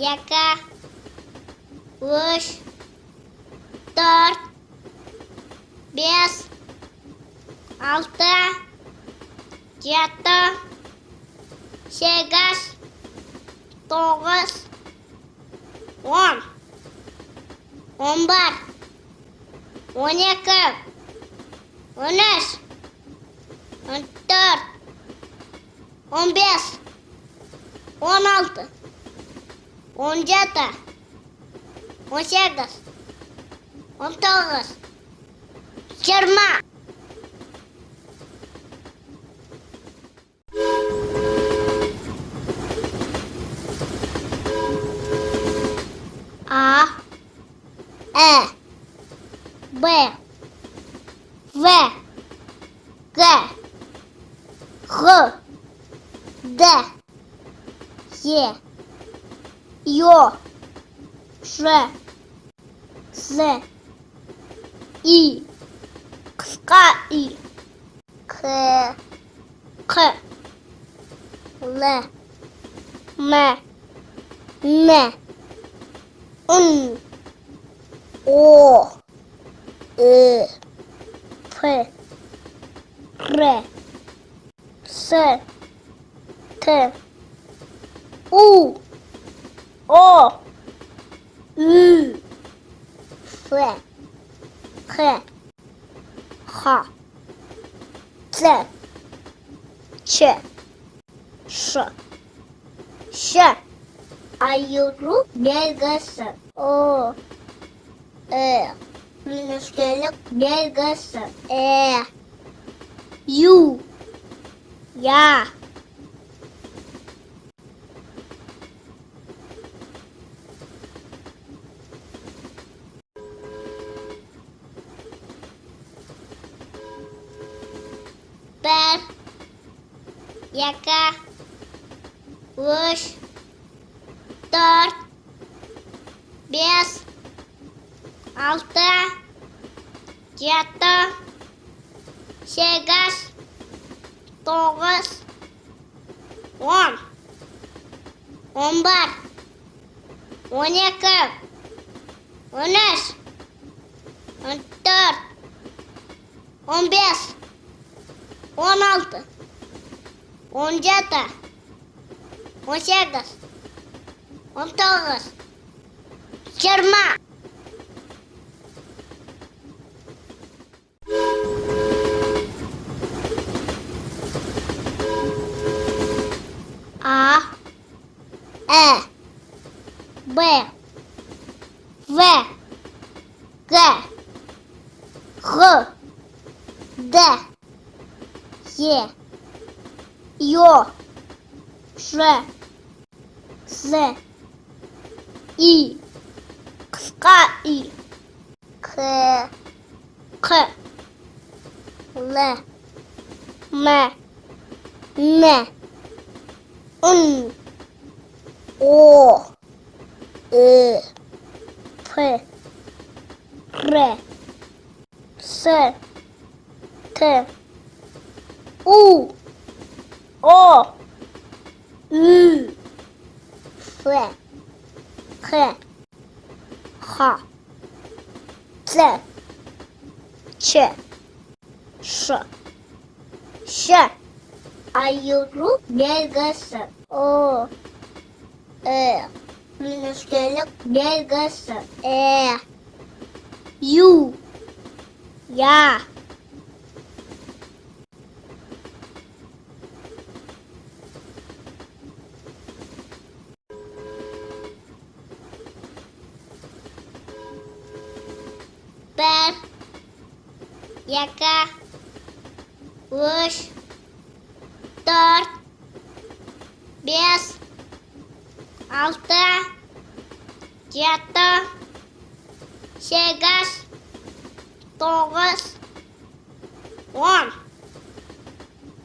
екі, үш, төрт, бес, алты, жеті, сегіз, тоғыз, 10, 11, 12, 13, 14, 15, 16, 17, 18, 19, 20. А, Б, В, Г, Х, Д, Е, Ё, Ж, З, И, қысқа И, К, Қ, Л, М, Н, Н, О, П, Р, С, Т, У, О, Ü, Ф, Х, Х, Ц, Ч, Ш, Щ. Айыру белгісі. О, Нүктелік белгісі. Ю, Я. Бір, екі, үш, төрт, бес, алты, жеті, сегіз, тоғыз, 10, 11, 12, 13, 14, 15, 16, 17, 18, 19, 20. А, Б, В, Г, Х, Д, Е, Ё, Ж, З, И, қысқа И, К, Қ, Л, М, Н, Н, О, П, Р, С, Т, У, О, Ü, Ф, Х, Х, Ц, Ч, Ш, Щ. Айыру белгісі. О, Нүктелік белгісі. Ю, Я. Бір, екі, үш, төрт, бес, алты, жеті, сегіз, тоғыз, 10,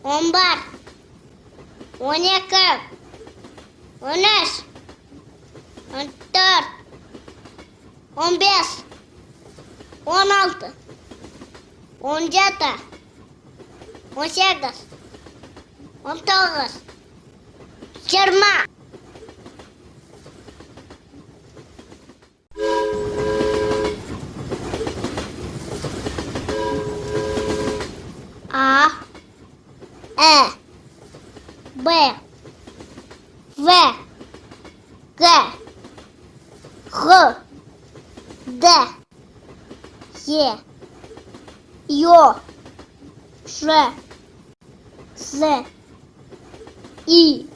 11, 12, 13, 14, 15, 16, 17, 18, 19, 20. А, Ә, Б, В, Г, Х, Д, Е, Ё, Ж, З, И,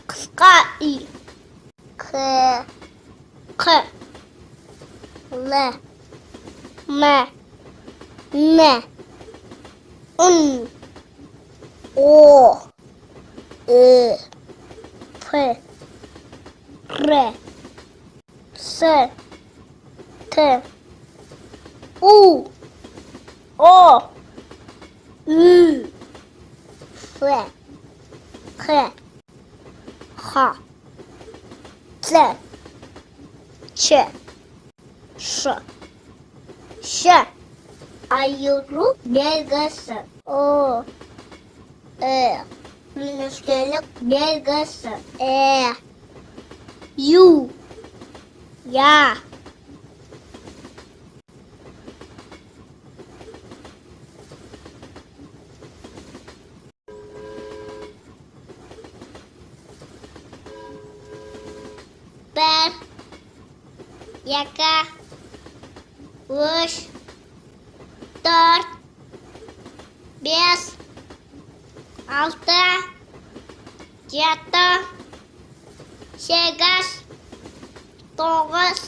қысқа И, К, Қ, Л, М, Н, Н, О, П, Р, С, Т, У, О, Ü, Ф, Х, Х, Ц, Ч, Ш, Щ. Айыру белгісі. О, нүктелік белгісі. Ю, Я. Бір, екі, үш, төрт, бес, алты, жеті, сегіз, тоғыз,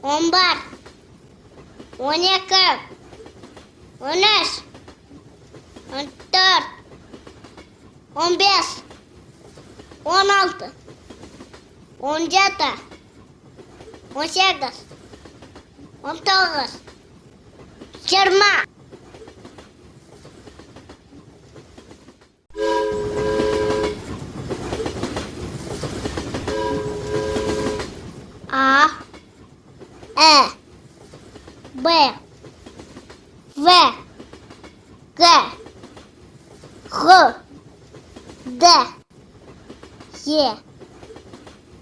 он бір, 12, 13, 14, 15, 16, 17, 18, 19, 20. А, Ә, Б, В, Г, Х, Д, Е,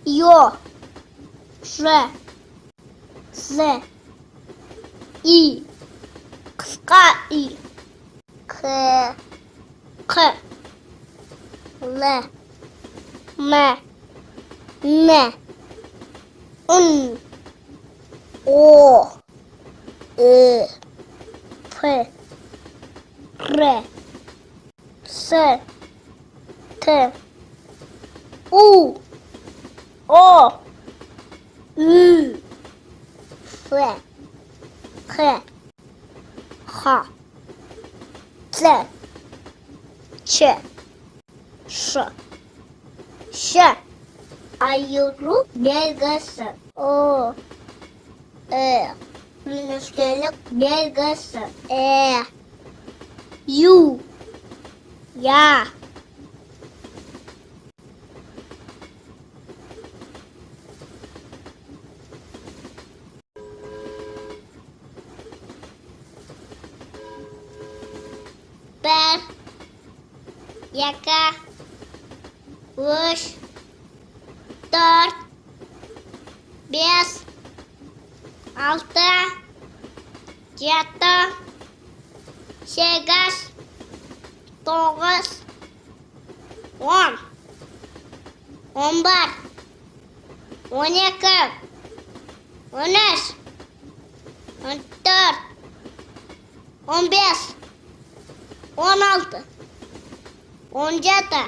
Ё, Ж, З, И, қысқа И, К, Қ, Л, М, Н, Н, О, П, Р, С, Т, У, О, Ü, Ф, Х, Х, Ц, Ч, Ш, Щ. Айыру белгісі. О, нүктелік белгісі. Ю, Я. Бір, екі, үш, төрт, бес, алты, жеті, сегіз, тоғыз, он бір, 12, 13, 14, 15, 16, 17,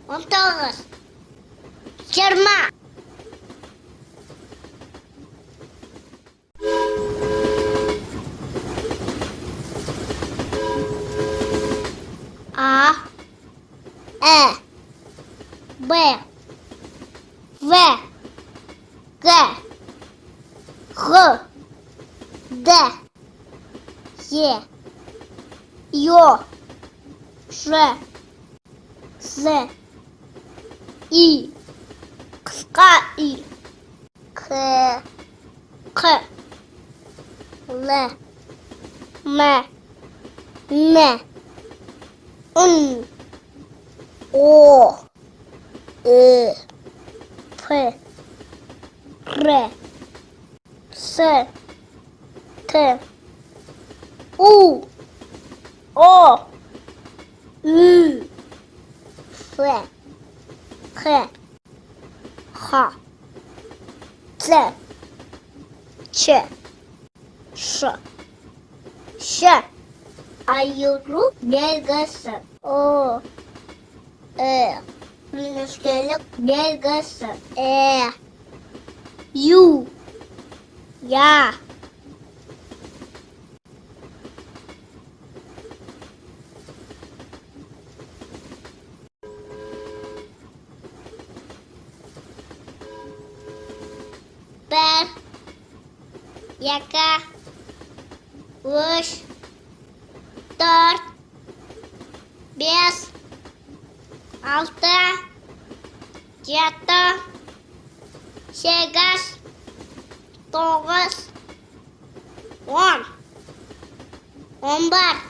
18, 19, 20. А, Ә, Б, В, Г, Х, Д, Е, Ё, Ж, З, И, қысқа И, К, Қ, Л, М, Н, Н, О, П, Р, С, Т, У, О, Ü, Ф, Х, Х, Ц, Ч, Ш, Щ. Айыру белгісі. О, Нүктелік белгісі. Ю, Я. Бір, екі, үш, төрт, бес, алты, жеті, сегіз, тоғыз, он, 11,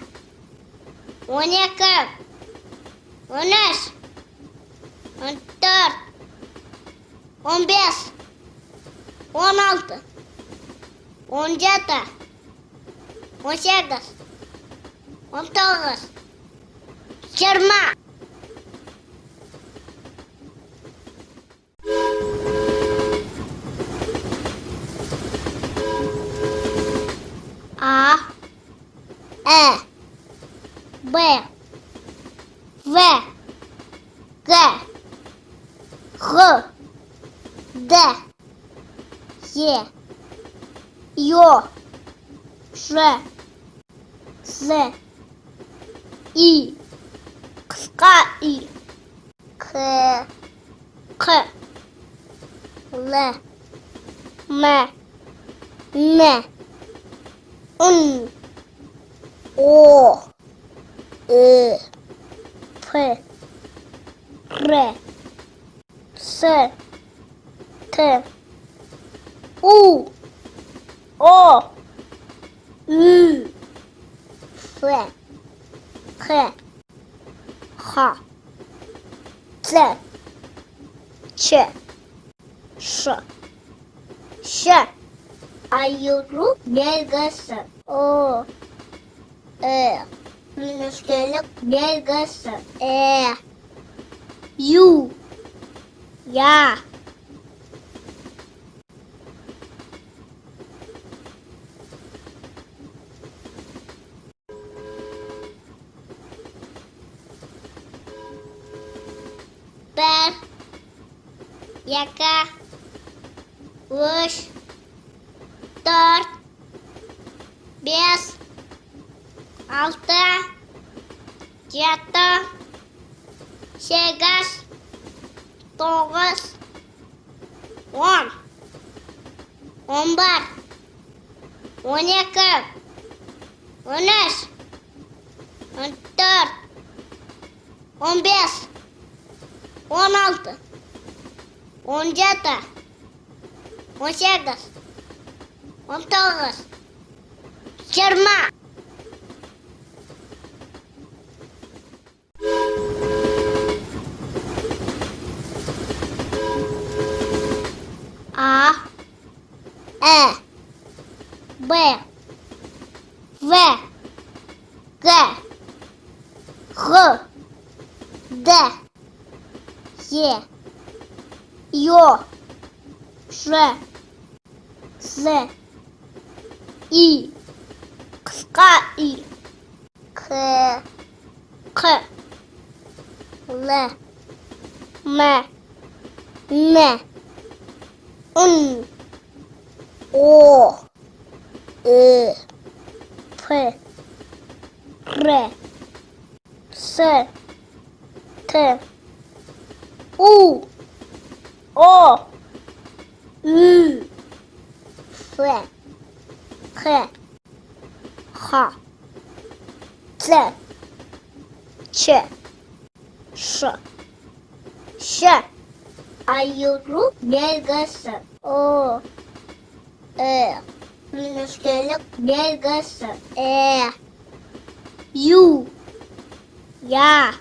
12, 13, 14, 15, 16, 17, 18, 19, 20. А, Б, В, Г, Х, Д, Е, Ё, Ж, З, И, қысқа И, К, Л, М, Н, Н, О, П, Р, С, Т, У, О, Ü, Ф, Х, Х, Ц, Ч, Ш, Щ. Айыру белгісі. О, Нүктелік белгісі. Ю, Я. Бір, екі, үш, төрт, бес, алты, жеті, сегіз, тоғыз, 10, 11, 12, 13, 14, 15, 16, 17, 18, 19, 20. А, Б, В, Г, Х, Д, Е, Ё, Ж, З, И, қысқа И, К, Л, М, Н, Н, О, П, Р, С, Т, У, О, Ü, Ф, Х, Х, Ц, Ч, Ш, Щ. Айыру белгісі. О, Нүктелік белгісі. Ю, Я.